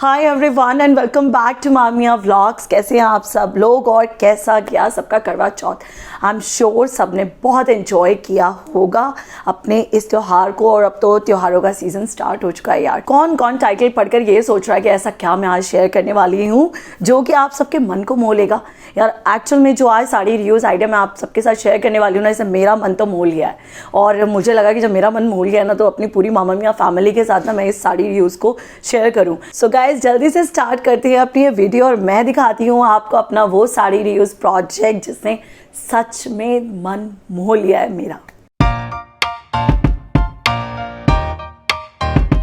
Hi everyone and welcome back to Mamiya vlogs. कैसे हैं आप सब लोग और कैसा गया सबका करवा चौथ। आई एम श्योर सब ने बहुत एंजॉय किया होगा अपने इस त्यौहार को। और अब तो त्योहारों का सीज़न स्टार्ट हो चुका है यार। कौन कौन टाइटल पढ़कर ये सोच रहा है कि ऐसा क्या मैं आज शेयर करने वाली हूँ जो कि आप सबके मन को मोह लेगा। यार एक्चुअल में जो आज साड़ी रिव्यूज़ आइडिया मैं आप सबके साथ शेयर करने वाली हूँ ना, इससे मेरा मन तो मोह लिया है। और मुझे लगा कि जब मेरा मन मोह लिया ना तो अपनी पूरी मामा मियाँ फैमिली के साथ ना मैं इस साड़ी रिव्यूज़ को शेयर करूँ। सो गाइस जल्दी से स्टार्ट करते हैं अपनी ये वीडियो और मैं दिखाती हूँ आपको अपना वो साड़ी रिव्यूज़ प्रोजेक्ट जिसने सच में मन मोह लिया है मेरा।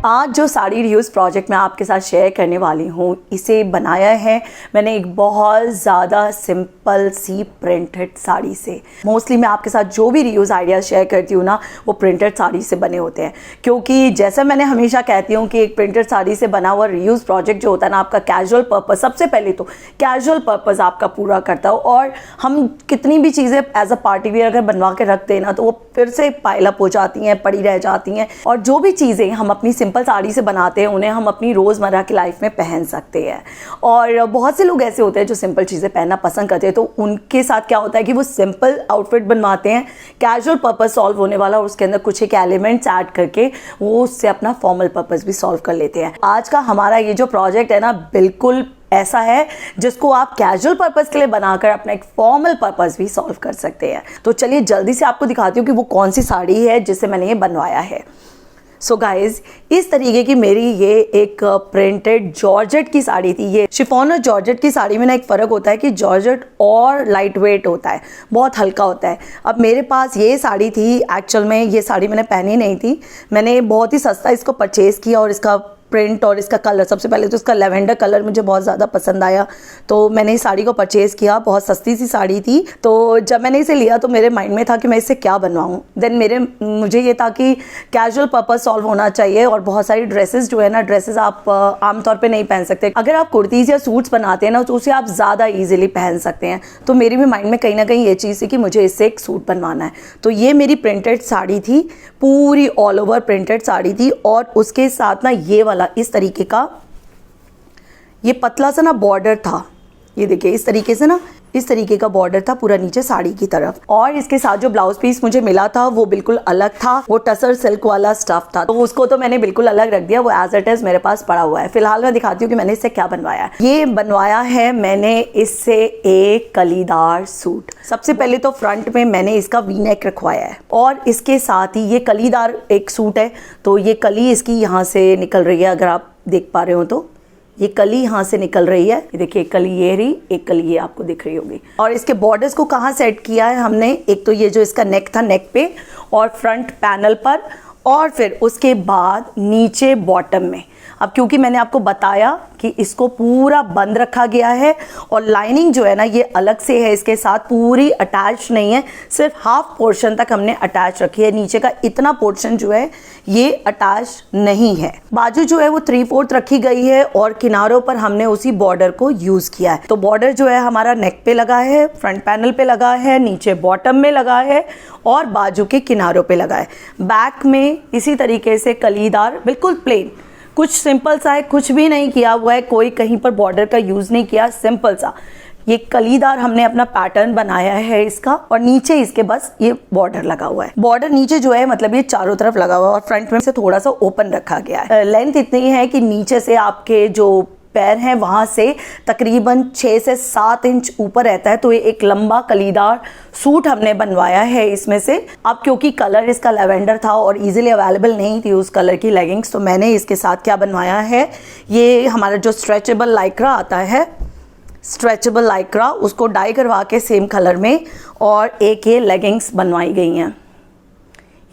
आज जो साड़ी रिव्यूज़ प्रोजेक्ट मैं आपके साथ शेयर करने वाली हूँ, इसे बनाया है मैंने एक बहुत ज़्यादा सिंपल सी प्रिंटेड साड़ी से। मोस्टली मैं आपके साथ जो भी रिव्यूज़ आइडियाज़ शेयर करती हूँ ना, वो प्रिंटेड साड़ी से बने होते हैं। क्योंकि जैसा मैंने हमेशा कहती हूँ कि एक प्रिंटेड साड़ी से बना हुआ रिव्यूज़ प्रोजेक्ट जो होता है ना, आपका कैजुअल पर्पज़, सबसे पहले तो कैजुअल पर्पज़ आपका पूरा करता हो। और हम कितनी भी चीज़ें एज अ पार्टी वेयर अगर बनवा के रख देना तो वो फिर से पाइल अप हो जाती हैं, पड़ी रह जाती हैं। और जो भी चीज़ें हम अपनी सिंपल साड़ी से बनाते हैं उन्हें हम अपनी रोज़मर्रा की लाइफ में पहन सकते हैं। और बहुत से लोग ऐसे होते हैं जो सिंपल चीज़ें पहनना पसंद करते हैं, तो उनके साथ क्या होता है कि वो सिंपल आउटफिट बनवाते हैं कैजुअल पर्पस सॉल्व होने वाला, और उसके अंदर कुछ एक एलिमेंट्स ऐड करके वो उससे अपना फॉर्मल पर्पस भी सॉल्व कर लेते हैं। आज का हमारा ये जो प्रोजेक्ट है ना, बिल्कुल ऐसा है जिसको आप कैजुअल पर्पस के लिए बनाकर अपना एक फॉर्मल पर्पस भी सॉल्व कर सकते हैं। तो चलिए जल्दी से आपको दिखाती हूँ कि वो कौन सी साड़ी है जिससे मैंने ये बनवाया है। सो गाइज इस तरीके की मेरी ये एक प्रिंटेड जॉर्जेट की साड़ी थी। ये शिफॉन और जॉर्जेट की साड़ी में ना एक फ़र्क होता है कि जॉर्जेट और लाइट वेट होता है, बहुत हल्का होता है। अब मेरे पास ये साड़ी थी, एक्चुअल में ये साड़ी मैंने पहनी नहीं थी, मैंने बहुत ही सस्ता इसको परचेज़ किया। और इसका प्रिंट और इसका कलर, सबसे पहले तो इसका लेवेंडर कलर मुझे बहुत ज़्यादा पसंद आया, तो मैंने इस साड़ी को परचेज़ किया। बहुत सस्ती सी साड़ी थी, तो जब मैंने इसे लिया तो मेरे माइंड में था कि मैं इससे क्या बनवाऊँ। देन मुझे ये था कि कैजुअल पर्पस सॉल्व होना चाहिए। और बहुत सारी ड्रेसेस जो है ना, ड्रेसेस आप आमतौर पे नहीं पहन सकते। अगर आप कुर्तीज़ या सूट्स बनाते हैं ना तो उसे आप ज़्यादा ईजिली पहन सकते हैं। तो मेरी भी माइंड में कहीं ना कहीं ये चीज़ थी कि मुझे इससे एक सूट बनवाना है। तो ये मेरी प्रिंटेड साड़ी थी, पूरी ऑल ओवर प्रिंटेड साड़ी थी। और उसके साथ ना ये वाला इस तरीके का ये पतला सा ना बॉर्डर था। ये देखिए इस तरीके से ना, इस तरीके का बॉर्डर था पूरा नीचे साड़ी की तरफ। और इसके साथ जो ब्लाउज पीस मुझे मिला था वो बिल्कुल अलग था, वो टसर सिल्क वाला स्टफ था, तो उसको तो मैंने बिल्कुल अलग रख दिया, वो एज इट इज मेरे पास पड़ा हुआ है। फिलहाल मैं दिखाती हूँ कि मैंने इससे क्या बनवाया है। ये बनवाया है मैंने इससे एक कलीदार सूट। सबसे पहले तो फ्रंट में मैंने इसका वी नेक रखवाया है, और इसके साथ ही ये कलीदार एक सूट है, तो ये कली इसकी यहाँ से निकल रही है, अगर आप देख पा रहे हो तो ये कली यहाँ से निकल रही है। ये देखिए एक कली ये रही, एक कली ये आपको दिख रही होगी। और इसके बॉर्डर्स को कहाँ सेट किया है हमने, एक तो ये जो इसका नेक था, नेक पे और फ्रंट पैनल पर, और फिर उसके बाद नीचे बॉटम में। अब क्योंकि मैंने आपको बताया कि इसको पूरा बंद रखा गया है और लाइनिंग जो है ना ये अलग से है, इसके साथ पूरी अटैच नहीं है, सिर्फ हाफ पोर्शन तक हमने अटैच रखी है। नीचे का इतना पोर्शन जो है ये अटैच नहीं है। बाजू जो है वो 3/4 रखी गई है और किनारों पर हमने उसी बॉर्डर को यूज किया है। तो बॉर्डर जो है हमारा नेक पे लगा है, फ्रंट पैनल पे लगा है, नीचे बॉटम में लगा है और बाजू के किनारों पे लगा है। बैक में इसी तरीके से कलीदार, बिल्कुल प्लेन, कुछ सिंपल सा है, कुछ भी नहीं किया हुआ है, कोई कहीं पर बॉर्डर का यूज़ नहीं किया, सिंपल सा ये कलीदार हमने अपना पैटर्न बनाया है इसका। और नीचे इसके बस ये बॉर्डर लगा हुआ है। बॉर्डर नीचे जो है मतलब ये चारों तरफ लगा हुआ है और फ्रंट में से थोड़ा सा ओपन रखा गया है। लेंथ इतनी है कि नीचे से आपके जो पैर हैं वहाँ से तकरीबन 6 से 7 इंच ऊपर रहता है। तो ये एक लंबा कलीदार सूट हमने बनवाया है इसमें से। अब क्योंकि कलर इसका लैवेंडर था और इजीली अवेलेबल नहीं थी उस कलर की लेगिंग्स, तो मैंने इसके साथ क्या बनवाया है, ये हमारा जो स्ट्रेचेबल लाइक्रा आता है, स्ट्रेचेबल लाइक्रा, उसको डाई करवा के सेम कलर में और एक ये लेगिंग्स बनवाई गई हैं।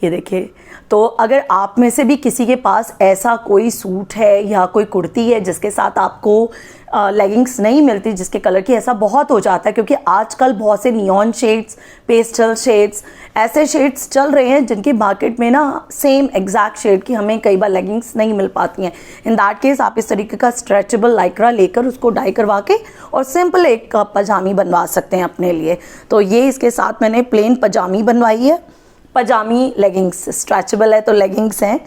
ये देखिए, तो अगर आप में से भी किसी के पास ऐसा कोई सूट है या कोई कुर्ती है जिसके साथ आपको लेगिंग्स नहीं मिलती, जिसके कलर की, ऐसा बहुत हो जाता है क्योंकि आजकल बहुत से नियॉन शेड्स, पेस्टल शेड्स, ऐसे शेड्स चल रहे हैं जिनकी मार्केट में ना सेम एग्जैक्ट शेड की हमें कई बार लेगिंग्स नहीं मिल पाती हैं। इन दैट केस आप इस तरीके का स्ट्रेचेबल लाइक्रा लेकर उसको डाई करवा के और सिंपल एक पजामी बनवा सकते हैं अपने लिए। तो ये इसके साथ मैंने प्लेन पजामी बनवाई है, पजामी लेगिंग्स, स्ट्रेचेबल है तो लेगिंग्स हैं।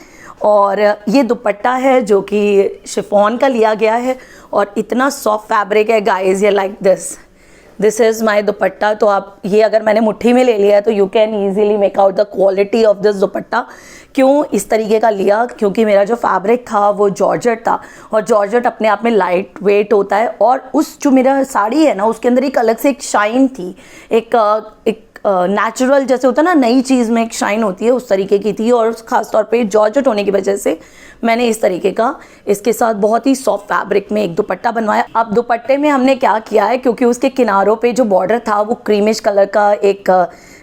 और ये दुपट्टा है जो कि शिफॉन का लिया गया है और इतना सॉफ्ट फैब्रिक है गाइस, ये लाइक दिस इज़ माई दुपट्टा। तो आप ये अगर मैंने मुट्ठी में ले लिया है तो you can easily make out the quality of this दुपट्टा। क्यों इस तरीके का लिया, क्योंकि मेरा जो फैब्रिक था वो जॉर्जेट था और जॉर्जेट अपने आप में लाइट वेट होता है और उस जो मेरा साड़ी है ना उसके अंदर एक अलग से एक शाइन थी, एक नेचुरल जैसे होता है ना, नई चीज़ में एक शाइन होती है, उस तरीके की थी। और ख़ास तौर पे जॉर्जेट होने की वजह से मैंने इस तरीके का इसके साथ बहुत ही सॉफ्ट फैब्रिक में एक दुपट्टा बनवाया। अब दुपट्टे में हमने क्या किया है, क्योंकि उसके किनारों पे जो बॉर्डर था वो क्रीमिश कलर का एक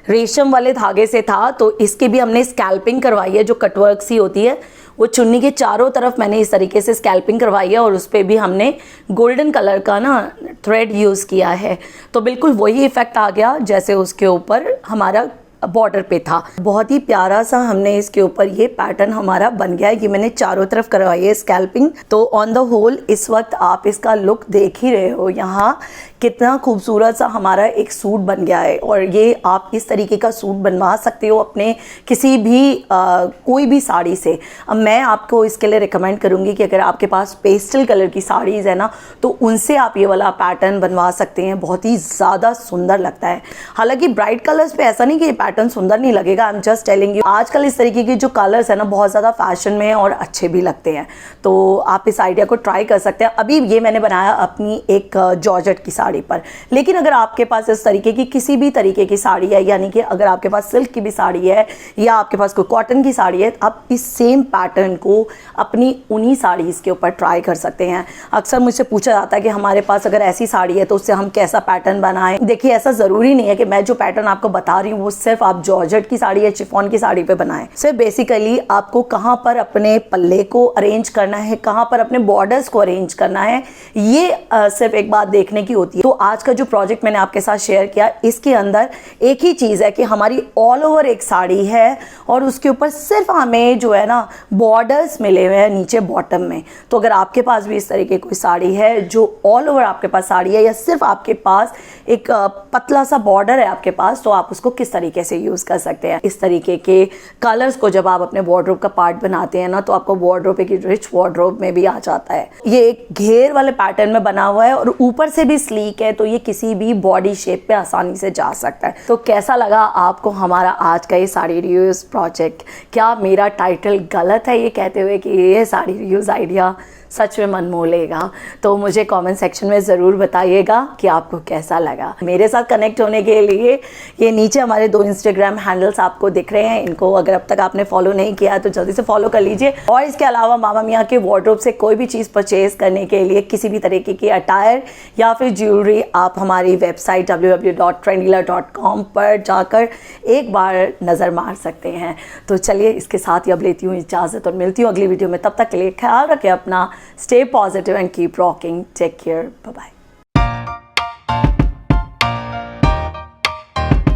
रेशम वाले धागे से था, तो इसकी भी हमने स्कैल्पिंग करवाई है, जो कटवर्क सी होती है वो चुन्नी के चारों तरफ मैंने इस तरीके से स्कैल्पिंग करवाई है और उस पर भी हमने गोल्डन कलर का ना थ्रेड यूज़ किया है। तो बिल्कुल वही इफ़ेक्ट आ गया जैसे उसके ऊपर हमारा बॉर्डर पे था। बहुत ही प्यारा सा हमने इसके ऊपर ये पैटर्न हमारा बन गया है। ये मैंने चारों तरफ करवाई है स्कैल्पिंग। तो ऑन द होल इस वक्त आप इसका लुक देख ही रहे हो, यहाँ कितना खूबसूरत सा हमारा एक सूट बन गया है। और ये आप इस तरीके का सूट बनवा सकते हो अपने किसी भी कोई भी साड़ी से। अब मैं आपको इसके लिए रिकमेंड करूँगी कि अगर आपके पास पेस्टल कलर की साड़ीज़ है ना तो उनसे आप ये वाला पैटर्न बनवा सकते हैं, बहुत ही ज़्यादा सुंदर लगता है। हालांकि ब्राइट कलर्स पे ऐसा नहीं कि ये पैटर्न सुंदर नहीं लगेगा, I am just telling you. आजकल इस तरीके के जो कलर्स है ना बहुत ज़्यादा फैशन में और अच्छे भी लगते हैं, तो आप इस आइडिया को ट्राई कर सकते हैं। अभी ये मैंने बनाया अपनी एक जॉर्जेट की साड़ी पर, लेकिन अगर आपके पास इस तरीके की किसी भी तरीके की साड़ी है, यानी कि अगर आपके पास सिल्क की भी साड़ी है या आपके पास कोई कॉटन की साड़ी है, आप इस सेम पैटर्न को अपनी उन्हीं साड़ीज़ के ऊपर ट्राई कर सकते हैं। अक्सर मुझसे पूछा जाता है कि हमारे पास अगर ऐसी साड़ी है तो उससे हम कैसा पैटर्न बनाएं। देखिए ऐसा ज़रूरी नहीं है कि मैं जो पैटर्न आपको बता रही हूँ वो सिर्फ आप जॉर्जेट की साड़ी या शिफॉन की साड़ी पे बनाएं। सिर्फ बेसिकली आपको कहाँ पर अपने पल्ले को अरेंज करना है, कहाँ पर अपने बॉर्डर्स को अरेंज करना है, ये सिर्फ एक बात देखने की होती है। तो आज का जो प्रोजेक्ट मैंने आपके साथ शेयर किया इसके अंदर एक ही चीज़ है कि हमारी ऑल ओवर एक साड़ी है और उसके ऊपर सिर्फ हमें जो है ना बॉर्डर्स मिले हुए हैं नीचे बॉटम में। तो अगर आपके पास भी इस तरीके कोई साड़ी है जो ऑल ओवर आपके पास साड़ी है या सिर्फ आपके पास एक पतला सा बॉर्डर है आपके पास, तो आप उसको किस तरीके से यूज़ कर सकते हैं। इस तरीके के कलर्स को जब आप अपने वार्डरोब का पार्ट बनाते हैं ना तो आपको वार्डरोब एक रिच वार्डरोब में भी आ जाता है। ये एक घेर वाले पैटर्न में बना हुआ है और ऊपर से भी स्लीक है, तो ये किसी भी बॉडी शेप पे आसानी से जा सकता है। तो कैसा लगा आपको हमारा आज का ये साड़ी रियूज प्रोजेक्ट? क्या मेरा टाइटल गलत है ये कहते हुए कि ये साड़ी रियूज आइडिया सच में मन मोह लेगा? तो मुझे कमेंट सेक्शन में ज़रूर बताइएगा कि आपको कैसा लगा। मेरे साथ कनेक्ट होने के लिए ये नीचे हमारे 2 इंस्टाग्राम हैंडल्स आपको दिख रहे हैं, इनको अगर अब तक आपने फॉलो नहीं किया है तो जल्दी से फॉलो कर लीजिए। और इसके अलावा मामा मियाँ के वार्डरोब से कोई भी चीज़ परचेज करने के लिए, किसी भी तरीके की अटायर या फिर ज्वेलरी, आप हमारी वेबसाइट www.trenddealer.com पर जाकर एक बार नज़र मार सकते हैं। तो चलिए इसके साथ ही अब लेती हूँ इजाज़त और मिलती हूँ अगली वीडियो में। तब तक के लिए ख्याल रखें अपना, stay positive and keep rocking. Take care. Bye-bye.